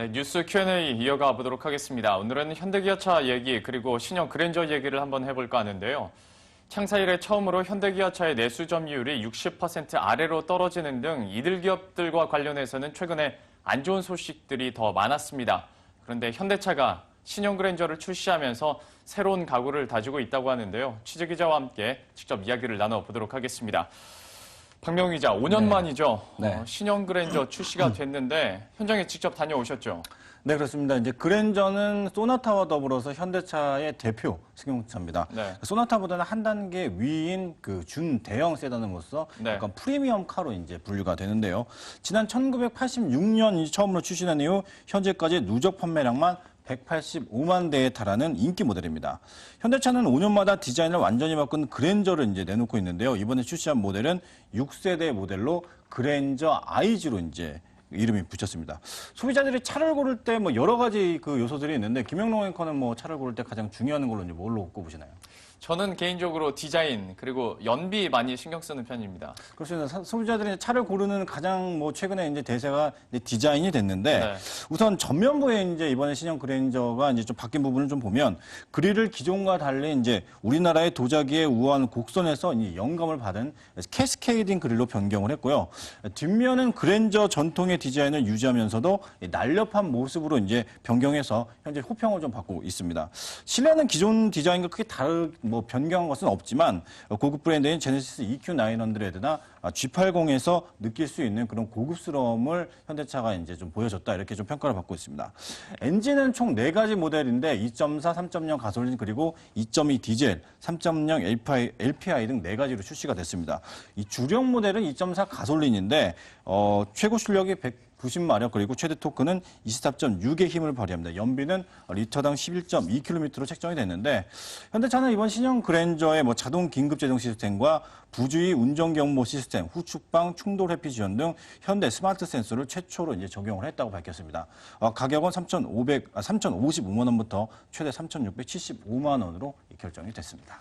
네, 뉴스 Q&A 이어가 보도록 하겠습니다. 오늘은 현대기아차 얘기 그리고 신형 그랜저 얘기를 한번 해볼까 하는데요. 창사 이래 처음으로 현대기아차의 내수 점유율이 60% 아래로 떨어지는 등 이들 기업들과 관련해서는 최근에 안 좋은 소식들이 더 많았습니다. 그런데 현대차가 신형 그랜저를 출시하면서 새로운 각오를 다지고 있다고 하는데요. 취재기자와 함께 직접 이야기를 나눠보도록 하겠습니다. 박명우 기자, 5년 만이죠. 네. 신형 그랜저 출시가 됐는데 현장에 직접 다녀오셨죠? 네, 그렇습니다. 이제 그랜저는 소나타와 더불어서 현대차의 대표 승용차입니다. 네. 소나타보다는 한 단계 위인 그 준대형 세단으로서 네. 약간 프리미엄 카로 이제 분류가 되는데요. 지난 1986년 처음으로 출시된 이후 현재까지 누적 판매량만 185만 대에 달하는 인기 모델입니다. 현대차는 5년마다 디자인을 완전히 바꾼 그랜저를 이제 내놓고 있는데요. 이번에 출시한 모델은 6세대 모델로 그랜저 IG로 이제 이름이 붙였습니다. 소비자들이 차를 고를 때 뭐 여러 가지 그 요소들이 있는데 김영롱 앵커는 뭐 차를 고를 때 가장 중요한 걸로 이제 뭘로 꼽으시나요? 저는 개인적으로 디자인 그리고 연비 많이 신경 쓰는 편입니다. 그렇습니다. 소비자들이 차를 고르는 가장 뭐 최근에 이제 대세가 이제 디자인이 됐는데 네. 우선 전면부에 이제 이번에 신형 그랜저가 이제 좀 바뀐 부분을 좀 보면 그릴을 기존과 달리 이제 우리나라의 도자기의 우아한 곡선에서 이제 영감을 받은 캐스케이딩 그릴로 변경을 했고요. 뒷면은 그랜저 전통의 디자인을 유지하면서도 날렵한 모습으로 이제 변경해서 현재 호평을 좀 받고 있습니다. 실내는 기존 디자인과 크게 뭐 변경한 것은 없지만 고급 브랜드인 제네시스 EQ900나 G80에서 느낄 수 있는 그런 고급스러움을 현대차가 이제 좀 보여줬다 이렇게 좀 평가를 받고 있습니다. 엔진은 총 4가지 모델인데 2.4, 3.0 가솔린 그리고 2.2 디젤, 3.0 LPI 등 4가지로 출시가 됐습니다. 이 주력 모델은 2.4 가솔린인데 최고 출력이 190마력 그리고 최대 토크는 24.6의 힘을 발휘합니다. 연비는 리터당 11.2km로 책정이 됐는데 현대차는 이번 신형 그랜저의 뭐 자동 긴급 제동 시스템과 부주의 운전 경보 시스템, 후측방 충돌 회피 지원 등 현대 스마트 센서를 최초로 이제 적용을 했다고 밝혔습니다. 가격은 3,055만 원부터 최대 3,675만 원으로 결정이 됐습니다.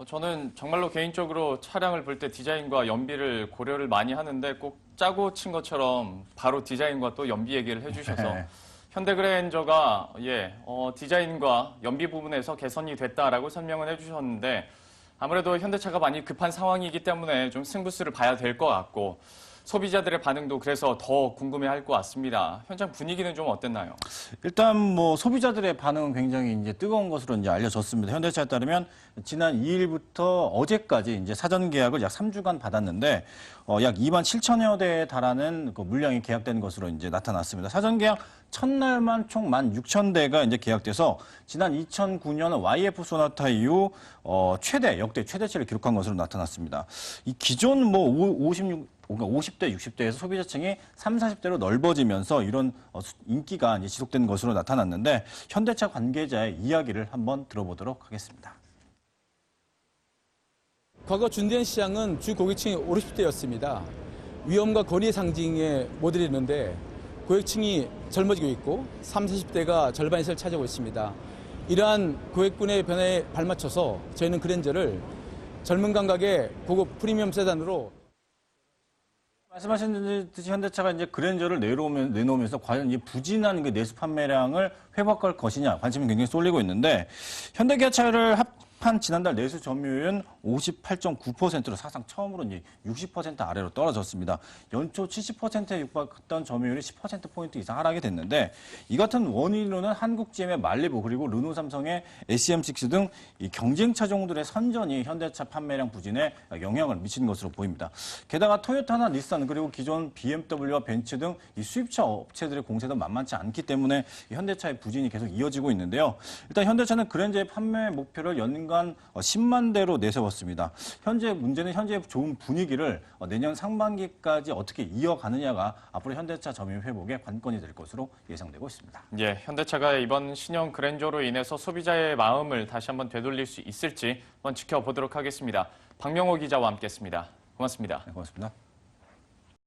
저는 정말로 개인적으로 차량을 볼 때 디자인과 연비를 고려를 많이 하는데 꼭 짜고 친 것처럼 바로 디자인과 또 연비 얘기를 해주셔서 네. 현대 그랜저가 디자인과 연비 부분에서 개선이 됐다라고 설명을 해주셨는데 아무래도 현대차가 많이 급한 상황이기 때문에 좀 승부수를 봐야 될 것 같고 소비자들의 반응도 그래서 더 궁금해할 것 같습니다. 현장 분위기는 좀 어땠나요? 일단 뭐 소비자들의 반응은 굉장히 이제 뜨거운 것으로 이제 알려졌습니다. 현대차에 따르면 지난 2일부터 어제까지 이제 사전 계약을 약 3주간 받았는데 약 2만 7천여 대에 달하는 그 물량이 계약된 것으로 이제 나타났습니다. 사전 계약 첫날만 총 16,000대가 이제 계약돼서 지난 2009년 YF 소나타 이후 역대 최대치를 기록한 것으로 나타났습니다. 이 기존 뭐 50대, 60대에서 소비자층이 30, 40대로 넓어지면서 이런 인기가 이제 지속된 것으로 나타났는데 현대차 관계자의 이야기를 한번 들어보도록 하겠습니다. 과거 준대현 시장은 주 고객층이 50, 60대였습니다. 위험과 권위의 상징의 모델이었는데 고객층이 젊어지고 있고 30, 40대가 절반 이상을 차지하고 있습니다. 이러한 고객군의 변화에 발맞춰서 저희는 그랜저를 젊은 감각의 고급 프리미엄 세단으로 말씀하신 듯이 현대차가 이제 그랜저를 내놓으면서 과연 이 부진한 그 내수 판매량을 회복할 것이냐 관심이 굉장히 쏠리고 있는데 현대기아차를 합한 지난달 내수 점유율은 58.9%로 사상 처음으로 이제 60% 아래로 떨어졌습니다. 연초 70%에 육박했던 점유율이 10%포인트 이상 하락이 됐는데 이 같은 원인으로는 한국 GM의 말리부 그리고 르노 삼성의 SEM6 등 이 경쟁 차종들의 선전이 현대차 판매량 부진에 영향을 미치는 것으로 보입니다. 게다가 토요타나 닛산 그리고 기존 BMW와 벤츠 등 이 수입차 업체들의 공세도 만만치 않기 때문에 현대차의 부진이 계속 이어지고 있는데요. 일단 현대차는 그랜저의 판매 목표를 연간 10만 대로 내세웠습니다. 현재 문제는 현재 좋은 분위기를 내년 상반기까지 어떻게 이어가느냐가 앞으로 현대차 점유율 회복의 관건이 될 것으로 예상되고 있습니다. 예, 현대차가 이번 신형 그랜저로 인해서 소비자의 마음을 다시 한번 되돌릴 수 있을지 한번 지켜보도록 하겠습니다. 박명호 기자와 함께했습니다. 고맙습니다. 네, 고맙습니다.